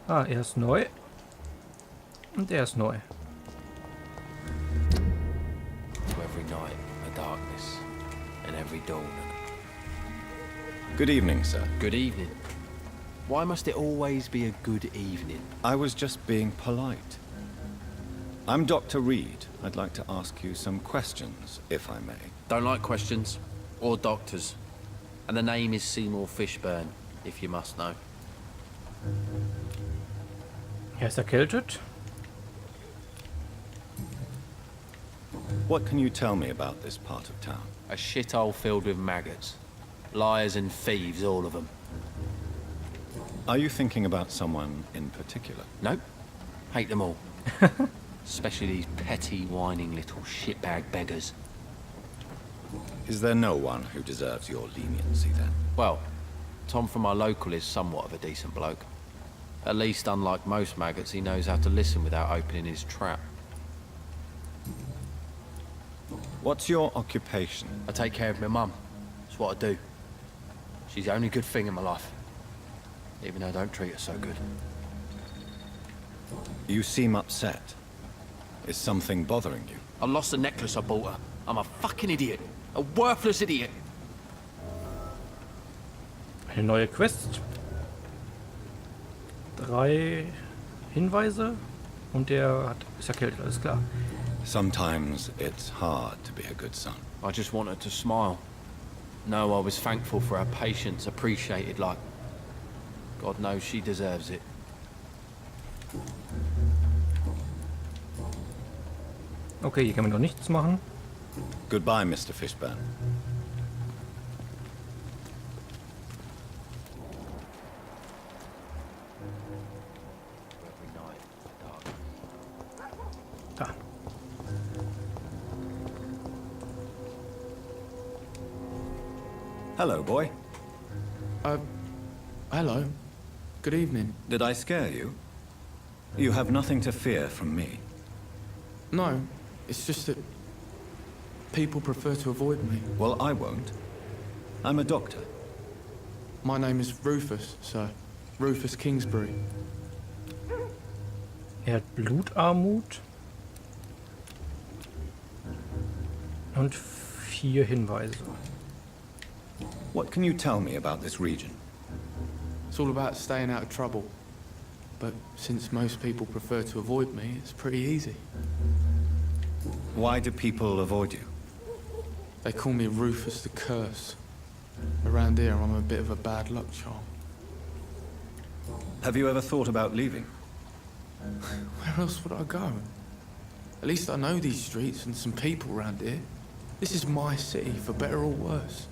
Ah, er ist neu. Und er ist neu. To every night a darkness, and every dawn. Good evening, sir. Good evening. Why must it always be a good evening? I was just being polite. I'm Dr. Reid. I'd like to ask you some questions, if I may. Don't like questions, or doctors. And the name is Seymour Fishburne, if you must know. Er ist erkältet. What can you tell me about this part of town? A shithole filled with maggots. Liars and thieves, all of them. Are you thinking about someone in particular? Nope. Hate them all. Especially these petty, whining little shitbag beggars. Is there no one who deserves your leniency, then? Well, Tom from our local is somewhat of a decent bloke. At least, unlike most maggots, he knows how to listen without opening his trap. What's your occupation? I take care of my mum. It's what I do. She's the only good thing in my life. Even though I don't treat her so good. You seem upset. Is something bothering you? I lost the necklace I bought her. I'm a fucking idiot. A worthless idiot. Eine neue Quest. 3 Hinweise. Und der ist erkältet, alles klar. Sometimes it's hard to be a good son. I just wanted to smile. No, I was thankful for her patience, appreciated like... God knows she deserves it. Okay, hier kann man noch nichts machen. Goodbye, Mr. Fishburne. Da. Hello, boy. Hello. Good evening. Did I scare you? You have nothing to fear from me. No, it's just that people prefer to avoid me. Well, I won't. I'm a doctor. My name is Rufus, sir. Rufus Kingsbury. Er hat Blutarmut. Und 4 Hinweise. What can you tell me about this region? It's all about staying out of trouble. But since most people prefer to avoid me, it's pretty easy. Why do people avoid you? They call me Rufus the Curse. Around here, I'm a bit of a bad luck charm. Have you ever thought about leaving? Where else would I go? At least I know these streets and some people around here. This is my city, for better or worse.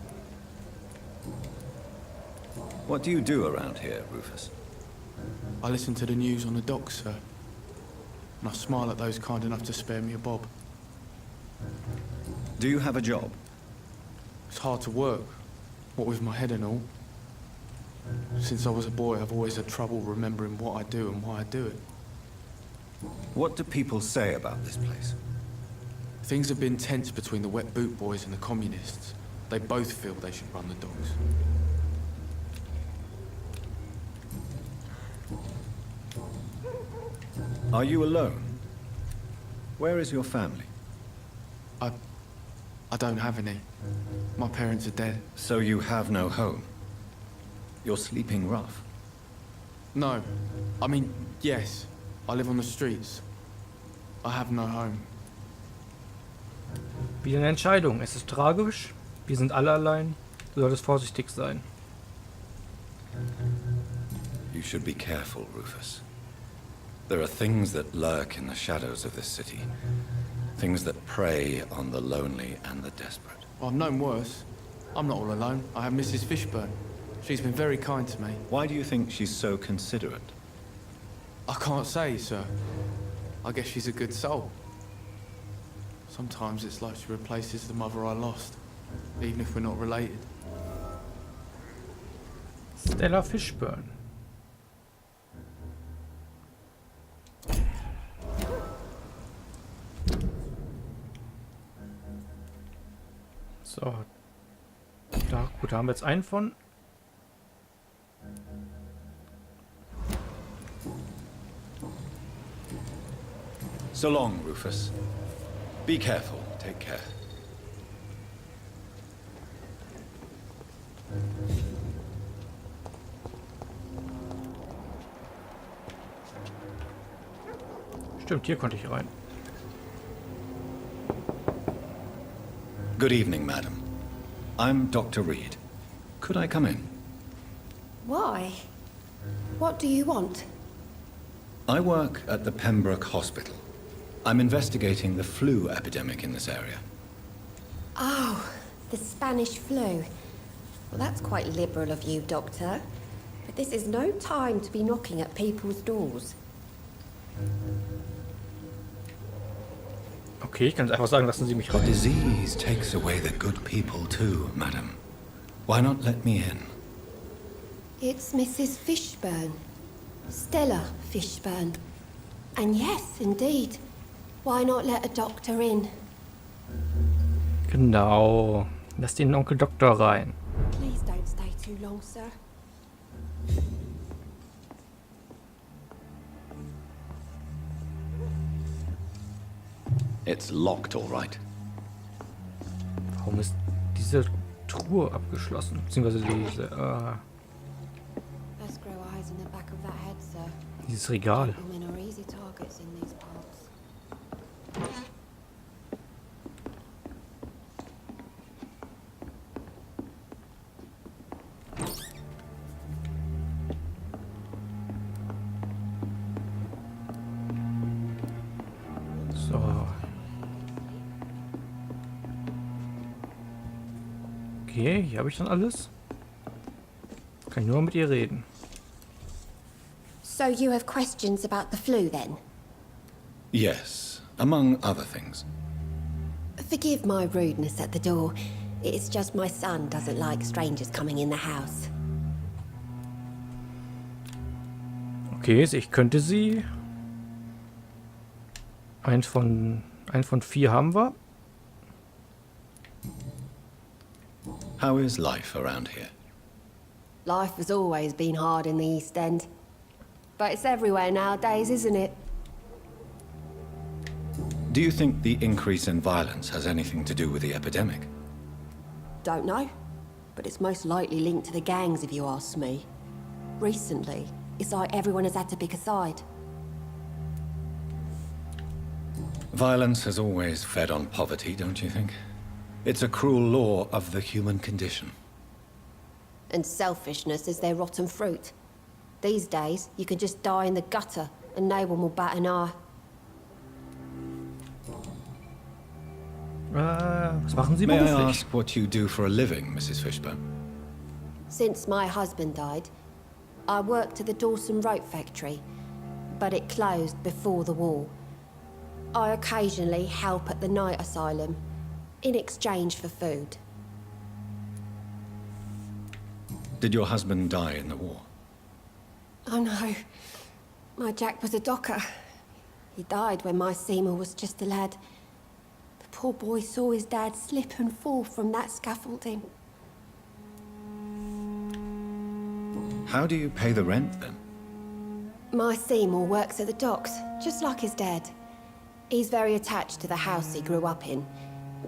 What do you do around here, Rufus? I listen to the news on the dock, sir. And I smile at those kind enough to spare me a bob. Do you have a job? It's hard to work, what with my head and all. Since I was a boy, I've always had trouble remembering what I do and why I do it. What do people say about this place? Things have been tense between the wet boot boys and the communists. They both feel they should run the docks. Are you alone? Where is your family? I don't have any. My parents are dead. So you have no home? You're sleeping rough. No. I mean, yes. I live on the streets. I have no home. Wie eine Entscheidung. Es ist tragisch. Wir sind alle allein. Du solltest vorsichtig sein. You should be careful, Rufus. There are things that lurk in the shadows of this city. Things that prey on the lonely and the desperate. Well, I've known worse. I'm not all alone. I have Mrs. Fishburne. She's been very kind to me. Why do you think she's so considerate? I can't say, sir. I guess she's a good soul. Sometimes it's like she replaces the mother I lost, even if we're not related. Stella Fishburne. So. Da, gut, da haben wir jetzt einen von. So long, Rufus. Be careful. Take care. Stimmt, hier konnte ich rein. Good evening, madam. I'm Dr. Reid. Could I come in? Why? What do you want? I work at the Pembroke Hospital. I'm investigating the flu epidemic in this area. Oh, the Spanish flu. Well, that's quite liberal of you, Doctor. But this is no time to be knocking at people's doors. Okay, ich kann es einfach sagen, lassen Sie mich The rein. disease takes away the good people too, madam. Why not let me in? It's Mrs. Fishburne. Stella Fishburne. And yes, indeed. Why not let a doctor in? Genau. Lass den Onkel Doktor rein. Please don't stay too long, sir. It's locked, all right. Warum ist diese Truhe abgeschlossen? Beziehungsweise diese, Best grow eyes in the back of that head, sir. dieses Regal. Women are easy targets in these parts. So. Okay, hier habe ich dann alles. Kann ich nur mit ihr reden. So you have questions about the flu, then? Yes, among other things. Forgive my rudeness at the door. It's just my son doesn't like strangers coming in the house. Okay, ich könnte sie. Eins von 4 haben wir. How is life around here? Life has always been hard in the East End. But it's everywhere nowadays, isn't it? Do you think the increase in violence has anything to do with the epidemic? Don't know. But it's most likely linked to the gangs, if you ask me. Recently, it's like everyone has had to pick a side. Violence has always fed on poverty, don't you think? It's a cruel law of the human condition. And selfishness is their rotten fruit. These days, you can just die in the gutter and no one will bat an eye. Was machen Sie May I beruflich? ask what you do for a living, Mrs. Fishburne? Since my husband died, I worked at the Dawson Rope factory, but it closed before the war. I occasionally help at the night asylum, in exchange for food. Did your husband die in the war? Oh no, my Jack was a docker. He died when my Seymour was just a lad. The poor boy saw his dad slip and fall from that scaffolding. How do you pay the rent then? My Seymour works at the docks, just like his dad. He's very attached to the house he grew up in.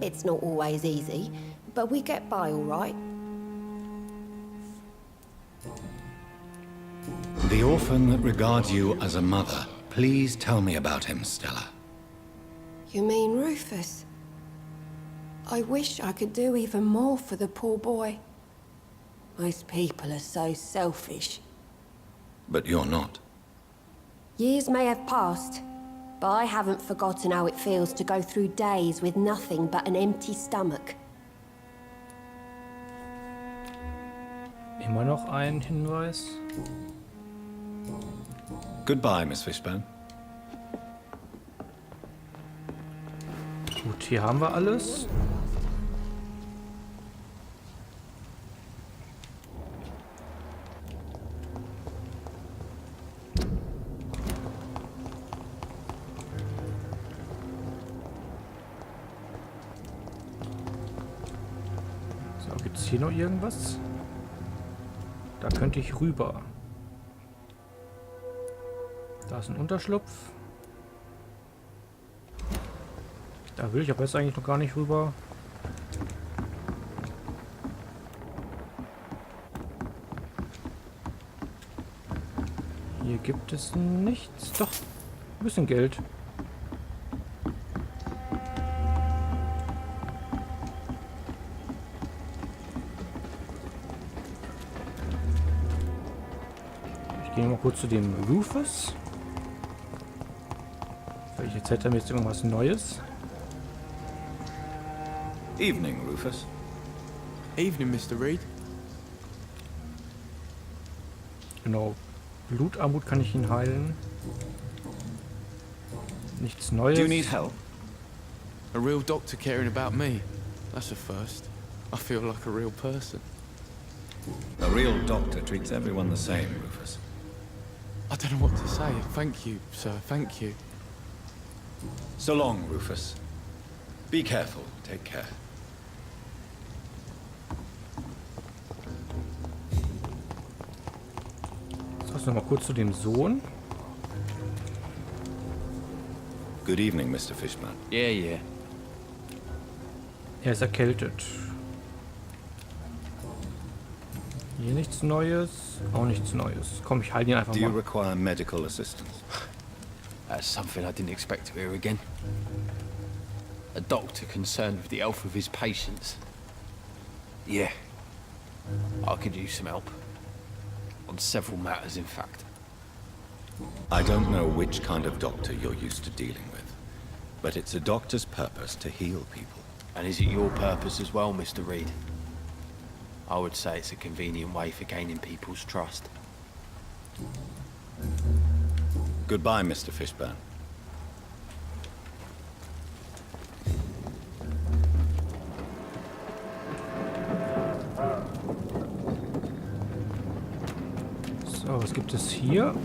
It's not always easy, but we get by all right. The orphan that regards you as a mother. Please tell me about him, Stella. You mean Rufus? I wish I could do even more for the poor boy. Most people are so selfish. But you're not. Years may have passed, but I haven't forgotten how it feels to go through days with nothing but an empty stomach. Immer noch ein Hinweis. Goodbye, Miss Fishburne. Gut, hier haben wir alles. So, gibt es hier noch irgendwas? Da könnte ich rüber. Da ist ein Unterschlupf. Da will ich aber jetzt eigentlich noch gar nicht rüber. Hier gibt es nichts. Doch, ein bisschen Geld. Ich gehe mal kurz zu dem Rufus. Vielleicht erzählt er mir jetzt irgendwas Neues. Evening, Rufus. Evening, Mr. Reid. Genau. Blutarmut kann ich ihn heilen. Nichts Neues. Do you need help? A real doctor caring about me. That's a first. I feel like a real person. A real doctor treats everyone the same, Rufus. I don't know what to say. Thank you, sir. Thank you. So long, Rufus. Be careful. Take care. Noch mal kurz zu dem Sohn. Good evening, Mr. Fishman. Yeah, yeah. Er ist erkältet. Hier nichts Neues. Auch nichts Neues. Komm, ich halte ihn einfach Do you mal. require medical assistance? That's something I didn't expect to hear again. A doctor concerned with the health of his patients. Yeah. I could use some help. On several matters, in fact. I don't know which kind of doctor you're used to dealing with, but it's a doctor's purpose to heal people. And is it your purpose as well, Mr. Reid? I would say it's a convenient way for gaining people's trust. Goodbye, Mr. Fishburne. So, was gibt es hier?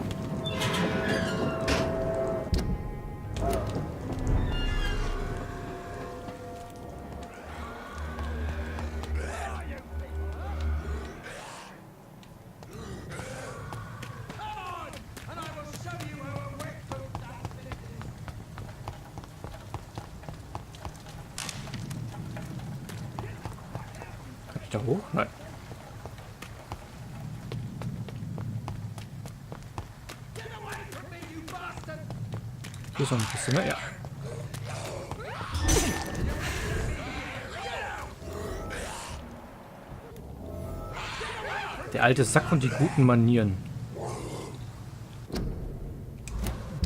Kann ich da hoch? Nein. Hier ist noch ein bisschen, ne? Ja. Der alte Sack und die guten Manieren.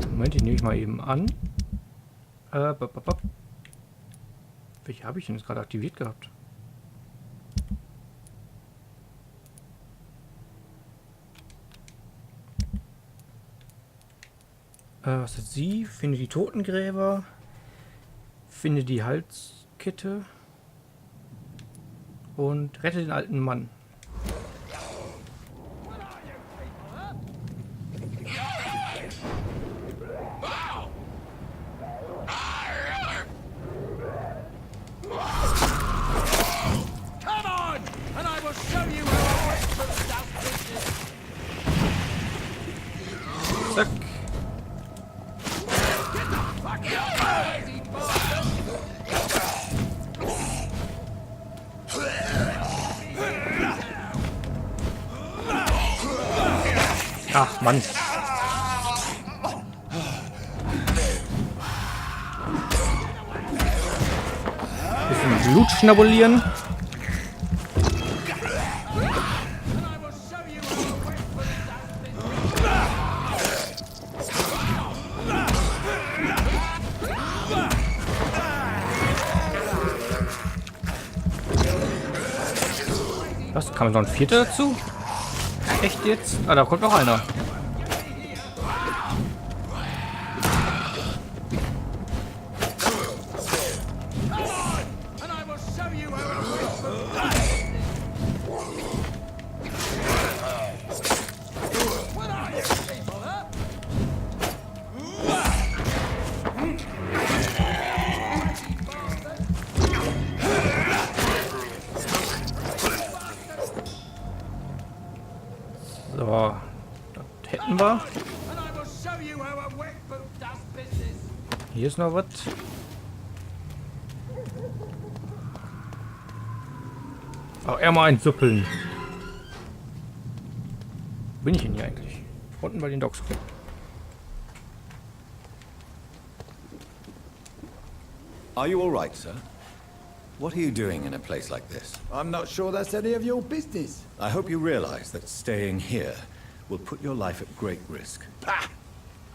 Moment, die nehme ich mal eben an. Welche habe ich denn jetzt gerade aktiviert gehabt? Was hat sie? Finde die Totengräber. Finde die Halskette. Und rette den alten Mann. Zack. Ach, Mann. Bisschen Blut schnabulieren. Was? Kann man noch ein Vierter dazu? Echt jetzt? Ah, da kommt noch einer. So, das hätten wir. Hier ist noch was. Auch er mal einsuppeln. Wo bin ich denn hier eigentlich? Unten bei den Docks. Are you all right, sir? What are you doing in a place like this? I'm not sure that's any of your business. I hope you realize that staying here will put your life at great risk. Pah!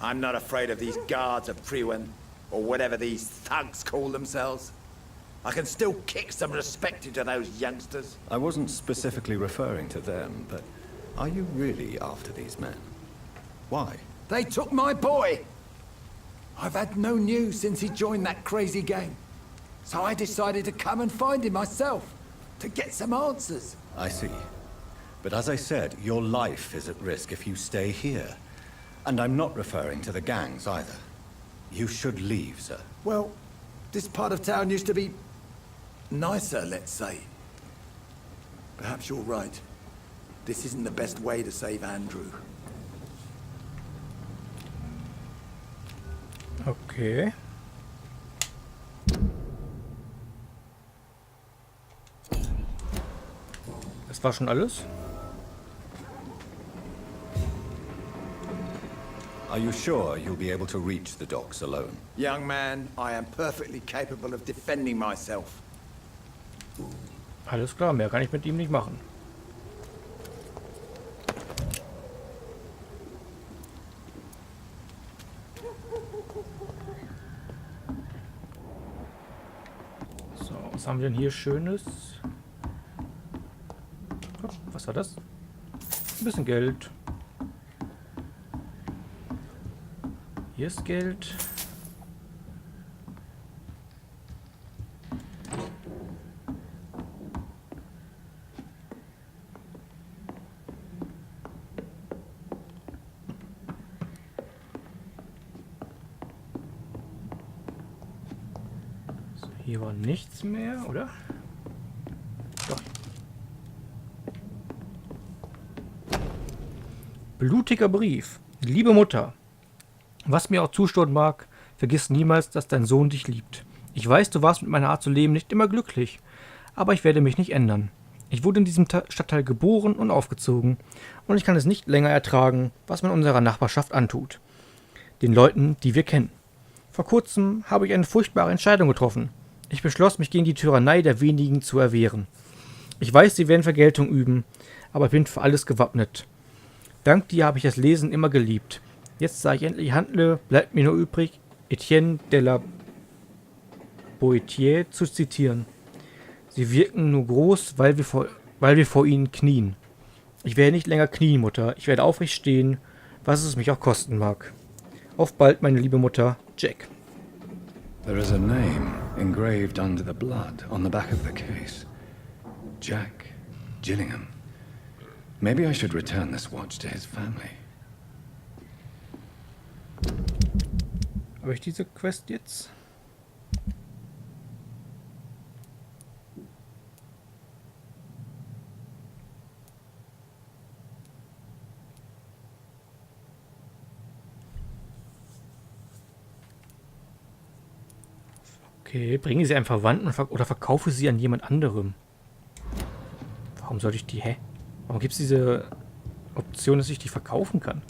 I'm not afraid of these guards of Priwen, or whatever these thugs call themselves. I can still kick some respect into those youngsters. I wasn't specifically referring to them, but are you really after these men? Why? They took my boy! I've had no news since he joined that crazy gang. So I decided to come and find him myself, to get some answers. I see. But as I said, your life is at risk if you stay here. And I'm not referring to the gangs either. You should leave, sir. Well, this part of town used to be nicer, let's say. Perhaps you're right. This isn't the best way to save Andrew. Okay. Das war schon alles? Are you sure you'll be able to reach the docks alone? Young man, I am perfectly capable of defending myself. Alles klar, mehr kann ich mit ihm nicht machen. So, was haben wir denn hier Schönes? Oh, was war das? Ein bisschen Geld. Hier ist Geld. So, hier war nichts mehr, oder? Doch. Blutiger Brief. Liebe Mutter. Was mir auch zustehen mag, vergiss niemals, dass dein Sohn dich liebt. Ich weiß, du warst mit meiner Art zu leben nicht immer glücklich, aber ich werde mich nicht ändern. Ich wurde in diesem Stadtteil geboren und aufgezogen und ich kann es nicht länger ertragen, was man unserer Nachbarschaft antut. Den Leuten, die wir kennen. Vor kurzem habe ich eine furchtbare Entscheidung getroffen. Ich beschloss, mich gegen die Tyrannei der wenigen zu erwehren. Ich weiß, sie werden Vergeltung üben, aber ich bin für alles gewappnet. Dank dir habe ich das Lesen immer geliebt. Jetzt, da ich endlich handle, bleibt mir nur übrig, Etienne de la Boétie zu zitieren. Sie wirken nur groß, weil wir vor ihnen knien. Ich werde nicht länger knien, Mutter. Ich werde aufrecht stehen, was es mich auch kosten mag. Auf bald, meine liebe Mutter, Jack. There is a name engraved under the blood on the back of the case. Jack Gillingham. Maybe I should return this watch to his family. Habe ich diese Quest jetzt? Okay, bringe sie einem Verwandten oder verkaufe sie an jemand anderem. Warum sollte ich die... Hä? Warum gibt es diese Option, dass ich die verkaufen kann?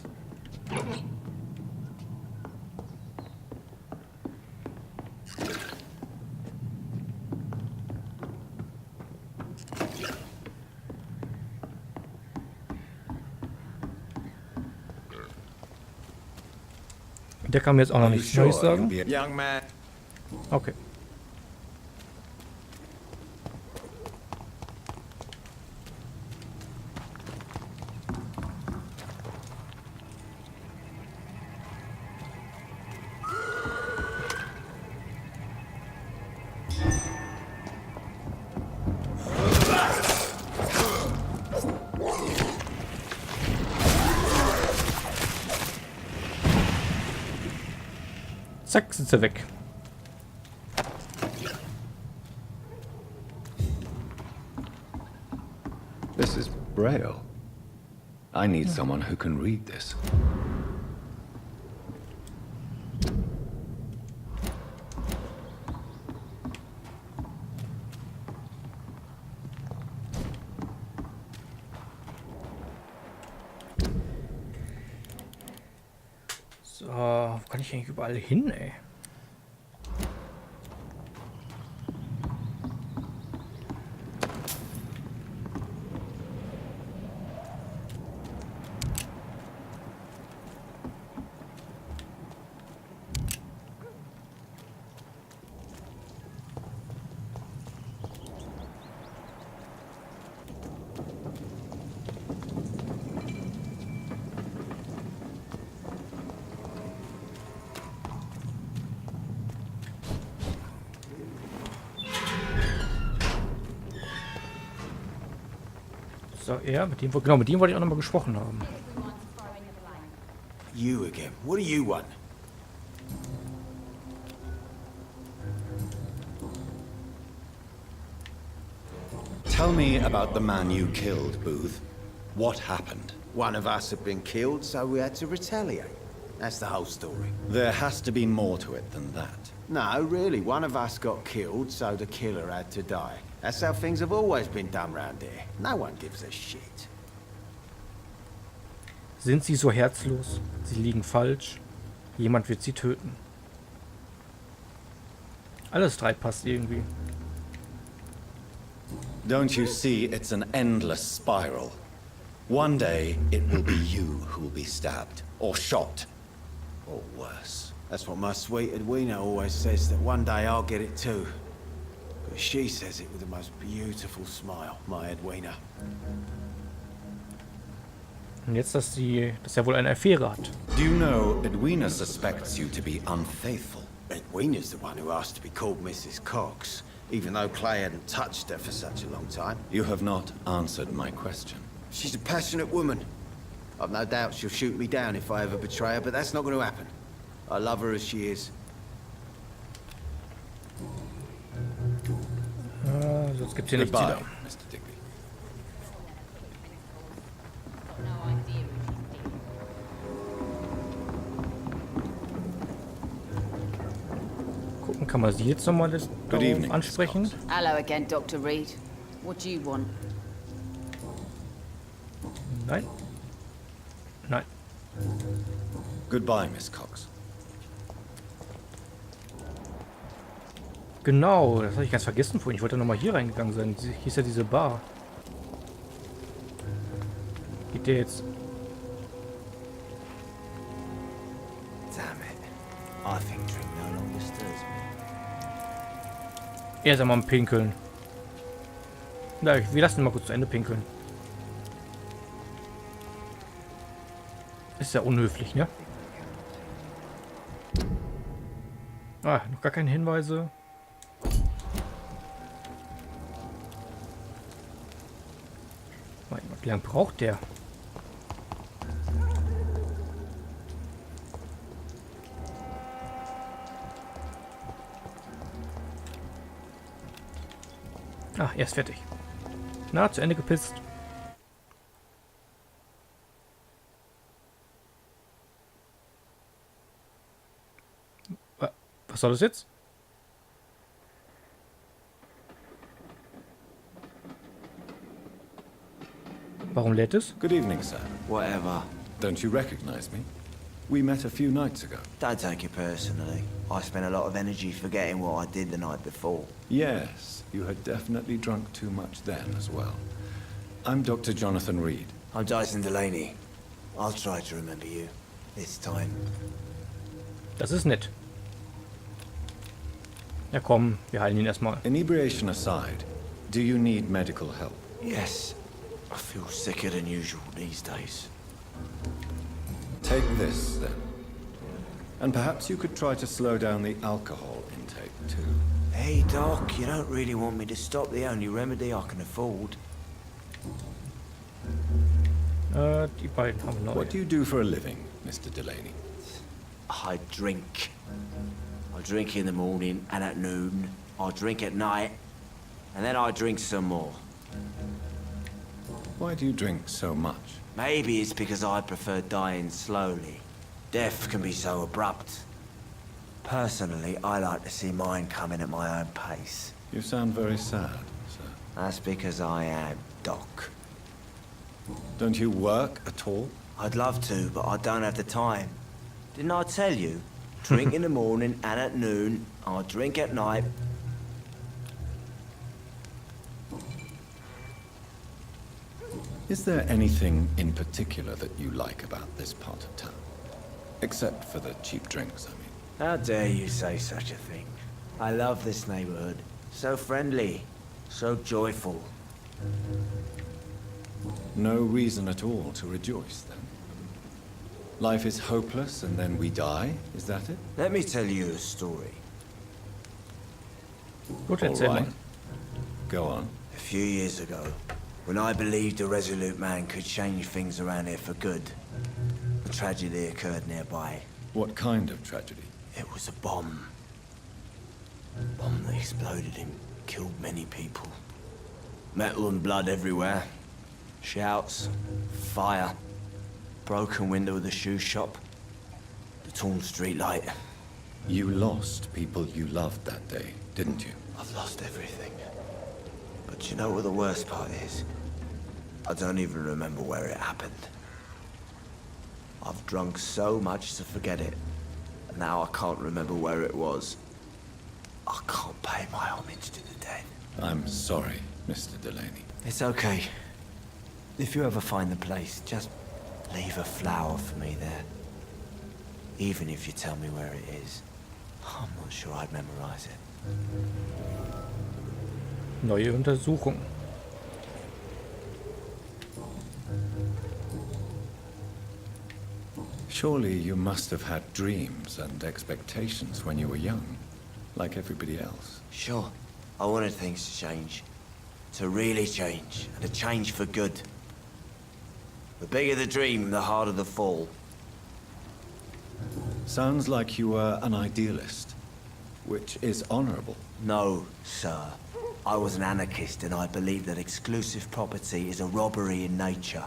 Der kann mir jetzt auch noch nichts Neues sagen. Young man. Okay. Zack, sind sie weg. This is Braille. I need someone who can read this. So, wo kann ich eigentlich überall hin, ey? So, mit dem, genau, mit dem wollte ich auch nochmal gesprochen haben. You again. What do you want? Tell me about the man you killed, Booth. What happened? One of us had been killed, so we had to retaliate. That's the whole story. There has to be more to it than that. No, really, one of us got killed, so the killer had to die. That's how things have always been done round here. No one gives a shit. Sind sie so herzlos? Sie liegen falsch. Jemand wird sie töten. Alles drei passt irgendwie. Don't you see it's an endless spiral? One day, it will be you who will be stabbed, or shot, or worse. That's what my sweet Edwina always says, that one day I'll get it too. But she says it with the most beautiful smile, my Edwina. Und jetzt, dass er wohl eine Affäre hat. Do you know Edwina suspects you to be unfaithful? Edwina's the one who asked to be called Mrs. Cox, even though Clay hadn't touched her for such a long time. You have not answered my question. She's a passionate woman. I've no doubt she'll shoot me down if I ever betray her, but that's not going to happen. I love her as she is. Sonst gibt's hier nichts Goodbye, wieder. Mr. Digby. Gucken, kann man sie jetzt nochmal Good evening, ansprechen? Miss Cox. Hello again, Dr. Reid. What do you want? Nein. Nein. Goodbye, Miss Cox. Genau, das habe ich ganz vergessen vorhin. Ich wollte nochmal hier reingegangen sein. Hier ist ja diese Bar. Geht der jetzt? Damn it. I think drink no longer stirs me. Er ist einmal am Pinkeln. Na, wir lassen ihn mal kurz zu Ende pinkeln. Ist ja unhöflich, ne? Ah, noch gar keine Hinweise. Wie lange braucht der? Ah, er ist fertig. Na, zu Ende gepisst. Was soll das jetzt? Warum lädt es? Good evening, sir. Whatever. Don't you recognize me? We met a few nights ago. Don't take it personally. I spent a lot of energy forgetting what I did the night before. Yes, you had definitely drunk too much then as well. I'm Dr. Jonathan Reid. I'm Dyson Delaney. I'll try to remember you. This time. Das ist nett. Ja komm, wir heilen ihn erstmal. Inebriation aside, do you need medical help? Yes. I feel sicker than usual these days. Take this, then. And perhaps you could try to slow down the alcohol intake, too. Hey, Doc, you don't really want me to stop the only remedy I can afford. Die beiden haben neu. What do you do for a living, Mr. Delaney? I drink. I drink in the morning and at noon. I drink at night. And then I drink some more. Why do you drink so much? Maybe it's because I prefer dying slowly. Death can be so abrupt. Personally, I like to see mine coming at my own pace. You sound very sad, sir. That's because I am Doc. Don't you work at all? I'd love to, but I don't have the time. Didn't I tell you? Drink in the morning and at noon. I drink at night. Is there anything in particular that you like about this part of town? Except for the cheap drinks, I mean. How dare you say such a thing? I love this neighborhood. So friendly, so joyful. No reason at all to rejoice, then? Life is hopeless and then we die, is that it? Let me tell you a story. Gut, All erzähl mal. right. Go on. A few years ago, when I believed a resolute man could change things around here for good, a tragedy occurred nearby. What kind of tragedy? It was a bomb. A bomb that exploded and killed many people. Metal and blood everywhere. Shouts, fire, broken window of the shoe shop, the torn street light. You lost people you loved that day, didn't you? I've lost everything. But you know what the worst part is? I don't even remember where it happened. I've drunk so much to forget it. Now I can't remember where it was. I can't pay my homage to the dead. I'm sorry, Mr. Delaney. It's okay. If you ever find the place, just leave a flower for me there. Even if you tell me where it is. I'm not sure I'd memorize it. Neue Untersuchung. Surely you must have had dreams and expectations when you were young, like everybody else. Sure, I wanted things to change. To really change, and to change for good. The bigger the dream, the harder the fall. Sounds like you were an idealist, which is honorable. No, sir. I was an anarchist and I believed that exclusive property is a robbery in nature.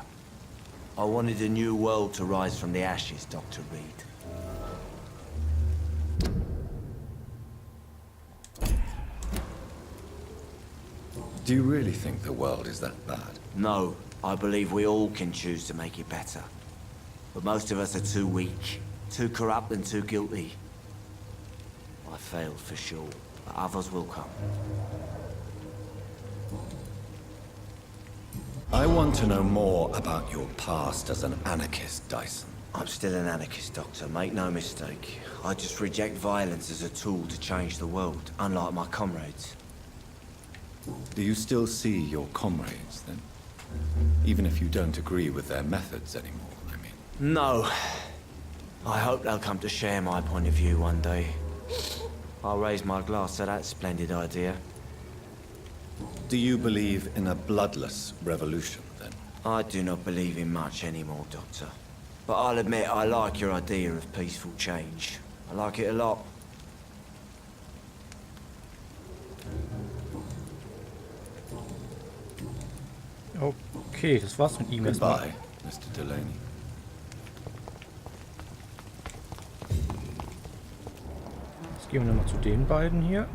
I wanted a new world to rise from the ashes, Dr. Reid. Do you really think the world is that bad? No, I believe we all can choose to make it better. But most of us are too weak, too corrupt and too guilty. I failed for sure, but others will come. I want to know more about your past as an anarchist, Dyson. I'm still an anarchist, Doctor, make no mistake. I just reject violence as a tool to change the world, unlike my comrades. Do you still see your comrades, then? Even if you don't agree with their methods anymore, I mean. No. I hope they'll come to share my point of view one day. I'll raise my glass to that splendid idea. Do you believe in a bloodless revolution, then? I do not believe in much anymore, Doctor. But I'll admit I like your idea of peaceful change. I like it a lot. Okay, das war's mit ihm erstmal. Goodbye, Mr. Delaney. Jetzt gehen wir nochmal zu den beiden hier.